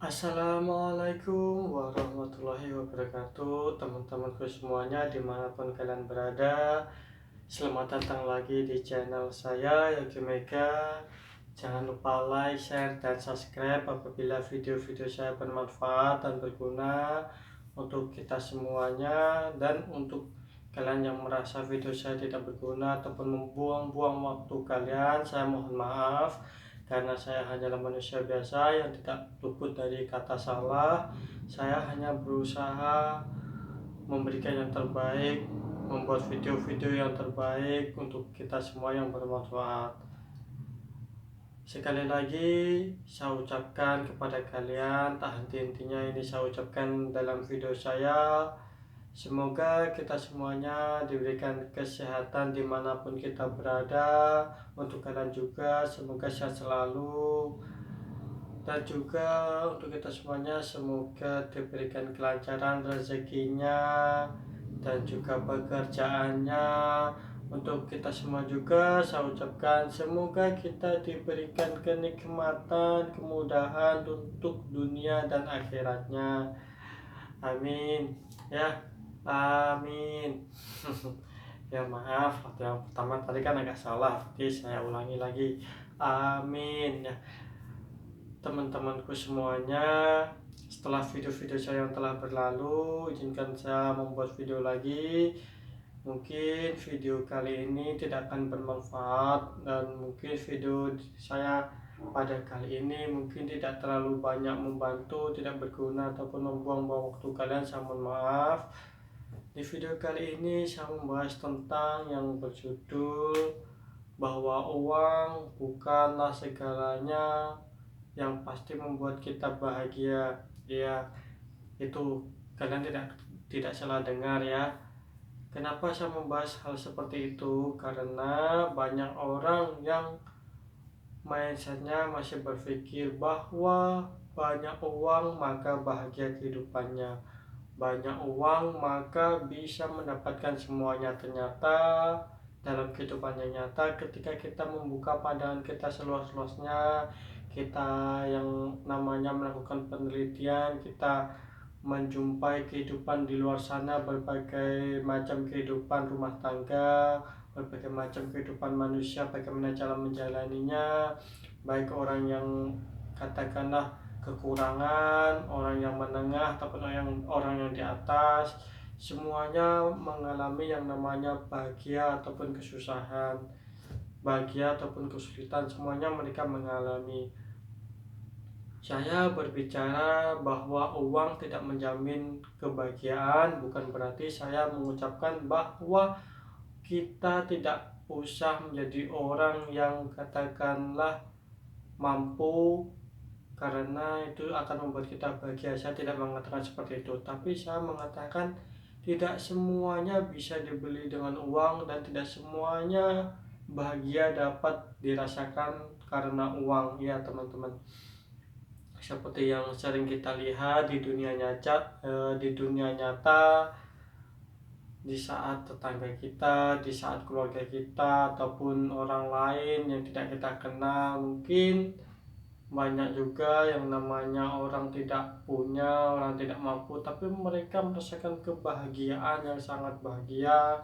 Assalamualaikum warahmatullahi wabarakatuh, teman-temanku semuanya dimanapun kalian berada. Selamat datang lagi di channel saya Yogi Mega. Jangan lupa like, share, dan subscribe apabila video-video saya bermanfaat dan berguna untuk kita semuanya. Dan untuk kalian yang merasa video saya tidak berguna ataupun membuang-buang waktu kalian, saya mohon maaf karena saya hanyalah manusia biasa yang tidak luput dari kata salah. Saya hanya berusaha memberikan yang terbaik, membuat video-video yang terbaik untuk kita semua yang bermanfaat. Sekali lagi saya ucapkan kepada kalian, tak henti-hentinya ini saya ucapkan dalam video saya, semoga kita semuanya diberikan kesehatan dimanapun kita berada. Untuk kalian juga semoga sehat selalu. Dan juga untuk kita semuanya semoga diberikan kelancaran rezekinya dan juga pekerjaannya. Untuk kita semua juga saya ucapkan semoga kita diberikan kenikmatan, kemudahan untuk dunia dan akhiratnya. Amin. Ya, amin. Ya maaf, waktu yang pertama tadi kan agak salah, jadi saya ulangi lagi. Amin. Ya, teman-temanku semuanya, setelah video-video saya yang telah berlalu, izinkan saya membuat video lagi. Mungkin video kali ini tidak akan bermanfaat, dan mungkin video saya pada kali ini mungkin tidak terlalu banyak membantu, tidak berguna ataupun membuang-buang waktu kalian. Saya mohon maaf. Di video kali ini saya membahas tentang yang berjudul bahwa uang bukanlah segalanya yang pasti membuat kita bahagia. Ya, itu kalian tidak salah dengar ya. Kenapa saya membahas hal seperti itu? Karena banyak orang yang mindsetnya masih berpikir bahwa banyak uang maka bahagia kehidupannya, banyak uang maka bisa mendapatkan semuanya. Ternyata dalam kehidupan yang nyata, ketika kita membuka pandangan kita seluas-luasnya, kita yang namanya melakukan penelitian, kita menjumpai kehidupan di luar sana, berbagai macam kehidupan rumah tangga, berbagai macam kehidupan manusia, bagaimana cara menjalaninya, baik orang yang katakanlah kekurangan, orang yang menengah, ataupun orang yang di atas, semuanya mengalami yang namanya bahagia ataupun kesusahan, bahagia ataupun kesulitan, semuanya mereka mengalami. Saya berbicara bahwa uang tidak menjamin kebahagiaan, bukan berarti saya mengucapkan bahwa kita tidak usah menjadi orang yang katakanlah mampu karena itu akan membuat kita bahagia. Saya tidak mengatakan seperti itu, tapi saya mengatakan tidak semuanya bisa dibeli dengan uang dan tidak semuanya bahagia dapat dirasakan karena uang ya teman-teman. Seperti yang sering kita lihat di dunia nyata, di saat tetangga kita, di saat keluarga kita, ataupun orang lain yang tidak kita kenal. Mungkin banyak juga yang namanya orang tidak punya, orang tidak mampu, tapi mereka merasakan kebahagiaan yang sangat bahagia.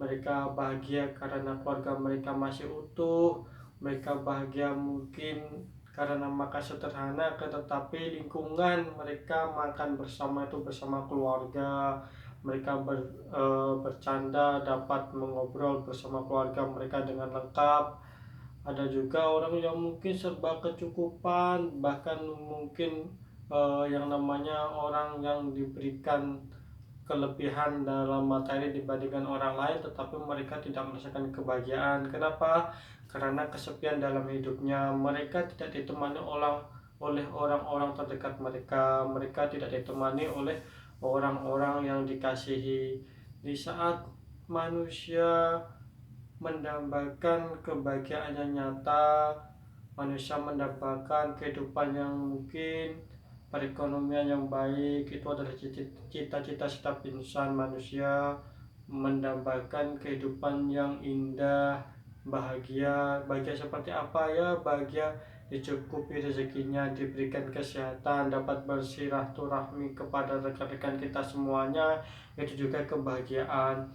Mereka bahagia karena keluarga mereka masih utuh, mereka bahagia mungkin karena makan sederhana, tetapi lingkungan mereka makan bersama itu bersama keluarga, mereka bercanda, dapat mengobrol bersama keluarga mereka dengan lengkap. Ada juga orang yang mungkin serba kecukupan, bahkan mungkin yang namanya orang yang diberikan kelebihan dalam materi dibandingkan orang lain, tetapi mereka tidak merasakan kebahagiaan. Kenapa? Karena kesepian dalam hidupnya. Mereka tidak ditemani oleh orang-orang terdekat mereka. Mereka tidak ditemani oleh orang-orang yang dikasihi. Di saat manusia mendambakan kebahagiaan yang nyata, manusia mendapatkan kehidupan yang mungkin perekonomian yang baik, itu adalah cita-cita setiap insan manusia, mendambakan kehidupan yang indah, bahagia. Bahagia seperti apa ya? Bahagia dicukupi rezekinya, diberikan kesehatan, dapat bersilaturahmi kepada rekan-rekan kita semuanya, itu juga kebahagiaan.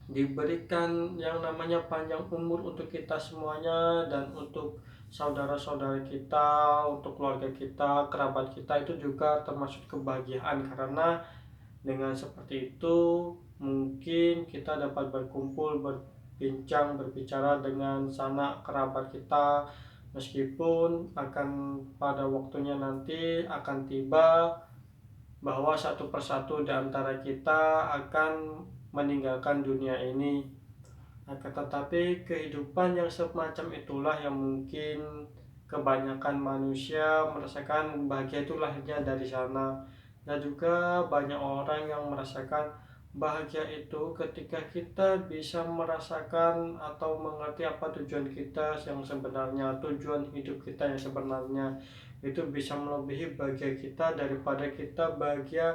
Diberikan yang namanya panjang umur untuk kita semuanya dan untuk saudara-saudara kita, untuk keluarga kita, kerabat kita, itu juga termasuk kebahagiaan, karena dengan seperti itu mungkin kita dapat berkumpul, berbincang, berbicara dengan sanak kerabat kita, meskipun akan pada waktunya nanti akan tiba bahwa satu persatu di antara kita akan meninggalkan dunia ini. Akan tetapi kehidupan yang semacam itulah yang mungkin kebanyakan manusia merasakan bahagia itu lahirnya dari sana. Dan juga banyak orang yang merasakan bahagia itu ketika kita bisa merasakan atau mengerti apa tujuan kita yang sebenarnya, tujuan hidup kita yang sebenarnya. Itu bisa melebihi bahagia kita daripada kita bahagia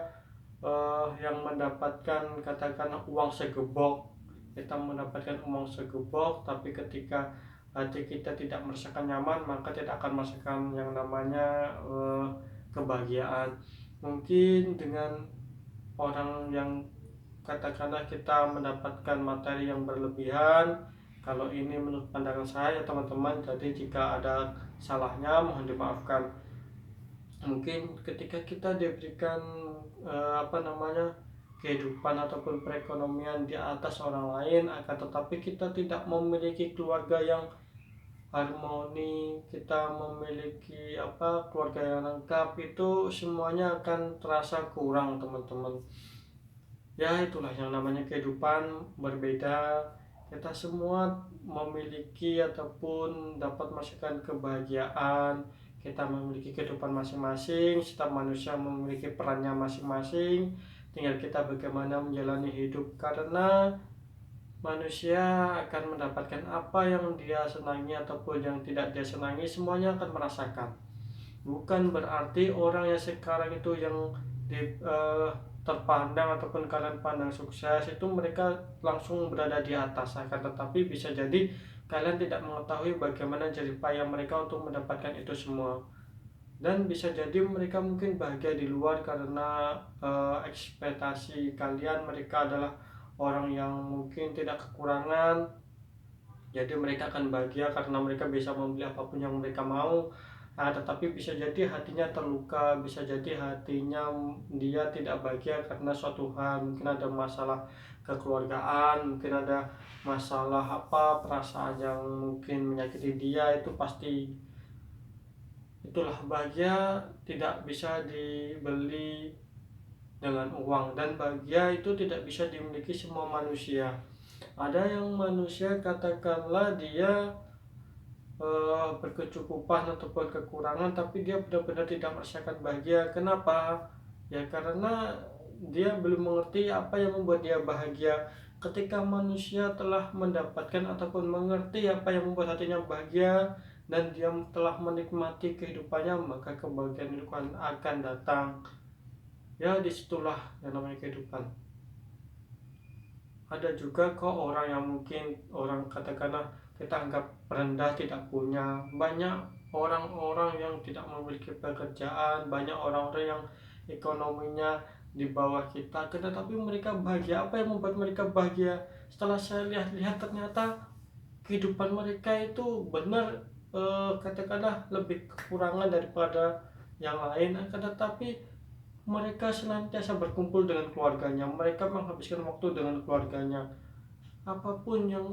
yang mendapatkan katakanlah uang segebok. Kita mendapatkan uang segebok, tapi ketika hati kita tidak merasakan nyaman, maka tidak akan merasakan yang namanya kebahagiaan. Mungkin dengan orang yang katakanlah kita mendapatkan materi yang berlebihan, kalau ini menurut pandangan saya teman-teman, jadi jika ada salahnya mohon dimaafkan. Mungkin ketika kita diberikan kehidupan ataupun perekonomian di atas orang lain, akan tetapi kita tidak memiliki keluarga yang harmoni, kita memiliki keluarga yang lengkap, itu semuanya akan terasa kurang teman-teman. Ya itulah yang namanya kehidupan berbeda. Kita semua memiliki ataupun dapat merasakan kebahagiaan. Kita memiliki kehidupan masing-masing. Setiap manusia memiliki perannya masing-masing. Tinggal kita bagaimana menjalani hidup, karena manusia akan mendapatkan apa yang dia senangi ataupun yang tidak dia senangi, semuanya akan merasakan. Bukan berarti orang yang sekarang itu yang terpandang ataupun kalian pandang sukses itu mereka langsung berada di atas, akan tetapi bisa jadi kalian tidak mengetahui bagaimana jerih payah mereka untuk mendapatkan itu semua. Dan bisa jadi mereka mungkin bahagia di luar karena ekspektasi kalian mereka adalah orang yang mungkin tidak kekurangan, jadi mereka akan bahagia karena mereka bisa membeli apapun yang mereka mau. Tetapi bisa jadi hatinya terluka, bisa jadi hatinya dia tidak bahagia karena suatu hal, mungkin ada masalah kekeluargaan, mungkin ada masalah perasaan yang mungkin menyakiti dia. Itu pasti, itulah bahagia tidak bisa dibeli dengan uang, dan bahagia itu tidak bisa dimiliki semua manusia. Ada yang manusia katakanlah dia berkecukupan ataupun kekurangan, tapi dia benar-benar tidak merasakan bahagia. Kenapa? Ya karena dia belum mengerti apa yang membuat dia bahagia. Ketika manusia telah mendapatkan ataupun mengerti apa yang membuat hatinya bahagia, dan dia telah menikmati kehidupannya, maka kebahagiaan itu akan datang. Ya disitulah yang namanya kehidupan. Ada juga kok orang yang mungkin orang katakanlah kita anggap rendah, tidak punya. Banyak orang-orang yang tidak memiliki pekerjaan, banyak orang-orang yang ekonominya di bawah kita, tetapi mereka bahagia. Apa yang membuat mereka bahagia? Setelah saya lihat-lihat, ternyata kehidupan mereka itu benar katakanlah lebih kekurangan daripada yang lain, tetapi mereka senantiasa berkumpul dengan keluarganya, mereka menghabiskan waktu dengan keluarganya. Apapun yang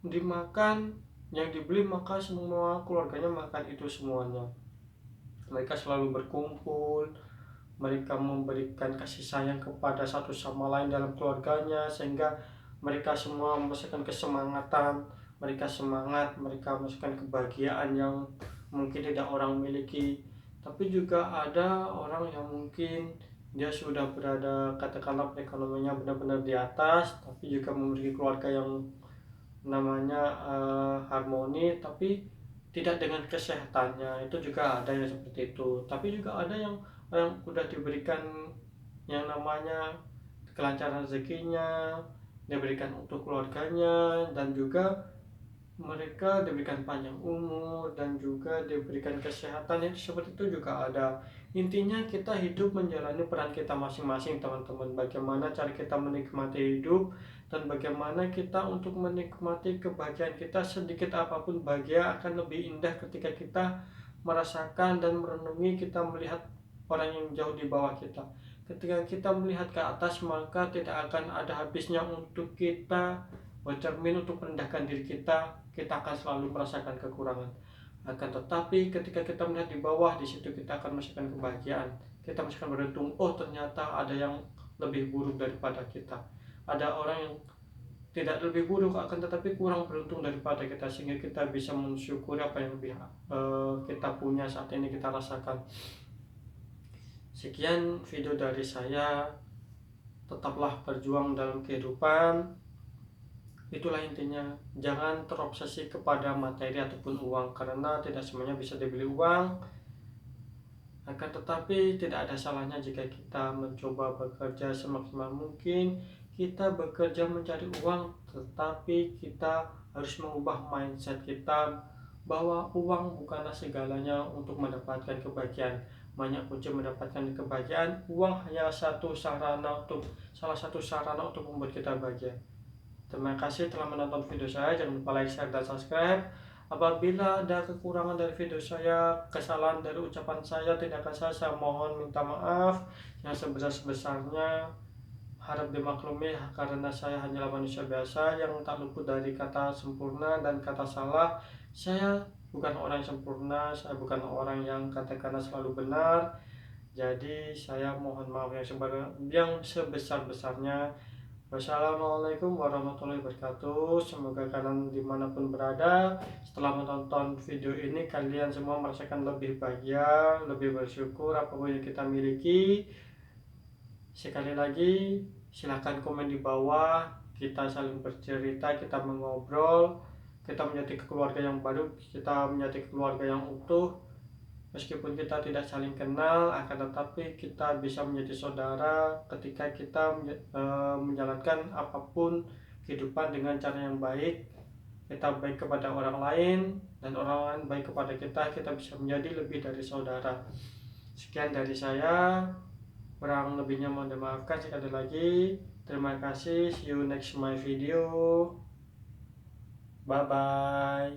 dimakan, yang dibeli, maka semua keluarganya makan itu semuanya. Mereka selalu berkumpul, mereka memberikan kasih sayang kepada satu sama lain dalam keluarganya, sehingga mereka semua merasakan kesemangatan, mereka semangat, mereka merasakan kebahagiaan yang mungkin tidak orang miliki. Tapi juga ada orang yang mungkin dia sudah berada katakanlah perekonomiannya benar-benar di atas, tapi juga memiliki keluarga yang namanya harmoni, tapi tidak dengan kesehatannya. Itu juga ada yang seperti itu. Tapi juga ada yang sudah diberikan yang namanya kelancaran rezekinya, diberikan untuk keluarganya, dan juga mereka diberikan panjang umur dan juga diberikan kesehatan, itu seperti itu juga ada. Intinya kita hidup menjalani peran kita masing-masing, teman-teman. Bagaimana cara kita menikmati hidup dan bagaimana kita untuk menikmati kebahagiaan kita, sedikit apapun bahagia akan lebih indah ketika kita merasakan dan merenungi, kita melihat orang yang jauh di bawah kita. Ketika kita melihat ke atas, maka tidak akan ada habisnya untuk kita bercermin untuk merendahkan diri kita. Kita akan selalu merasakan kekurangan. Akan tetapi ketika kita melihat di bawah, di situ kita akan merasakan kebahagiaan. Kita merasakan beruntung. Oh, ternyata ada yang lebih buruk daripada kita. Ada orang yang tidak lebih buruk, akan tetapi kurang beruntung daripada kita, sehingga kita bisa mensyukuri apa yang lebih kita punya saat ini, kita rasakan. Sekian video dari saya. Tetaplah berjuang dalam kehidupan. Itulah intinya, jangan terobsesi kepada materi ataupun uang, karena tidak semuanya bisa dibeli uang. Akan tetapi tidak ada salahnya jika kita mencoba bekerja semaksimal mungkin. Kita bekerja mencari uang, tetapi kita harus mengubah mindset kita bahwa uang bukanlah segalanya untuk mendapatkan kebahagiaan. Banyak kunci mendapatkan kebahagiaan, uang hanya salah satu sarana untuk membuat kita bahagia. Terima kasih telah menonton video saya. Jangan lupa like, share, dan subscribe. Apabila ada kekurangan dari video saya, kesalahan dari ucapan saya, tindakan saya mohon minta maaf yang sebesar-besarnya. Harap dimaklumi karena saya hanyalah manusia biasa yang tak luput dari kata sempurna dan kata salah. Saya bukan orang sempurna, saya bukan orang yang katakanlah selalu benar. Jadi saya mohon maaf yang sebesar-besarnya. Wassalamualaikum warahmatullahi wabarakatuh. Semoga kalian dimanapun berada, setelah menonton video ini, kalian semua merasakan lebih bahagia, lebih bersyukur apapun yang kita miliki. Sekali lagi, silahkan komen di bawah. Kita saling bercerita, kita mengobrol, kita menjadi keluarga yang baru, kita menjadi keluarga yang utuh. Meskipun kita tidak saling kenal, akan tetapi kita bisa menjadi saudara ketika kita menjalankan apapun kehidupan dengan cara yang baik. Kita baik kepada orang lain dan orang lain baik kepada kita, kita bisa menjadi lebih dari saudara. Sekian dari saya, kurang lebihnya mohon dimaafkan sekali lagi. Terima kasih, see you next my video. Bye bye.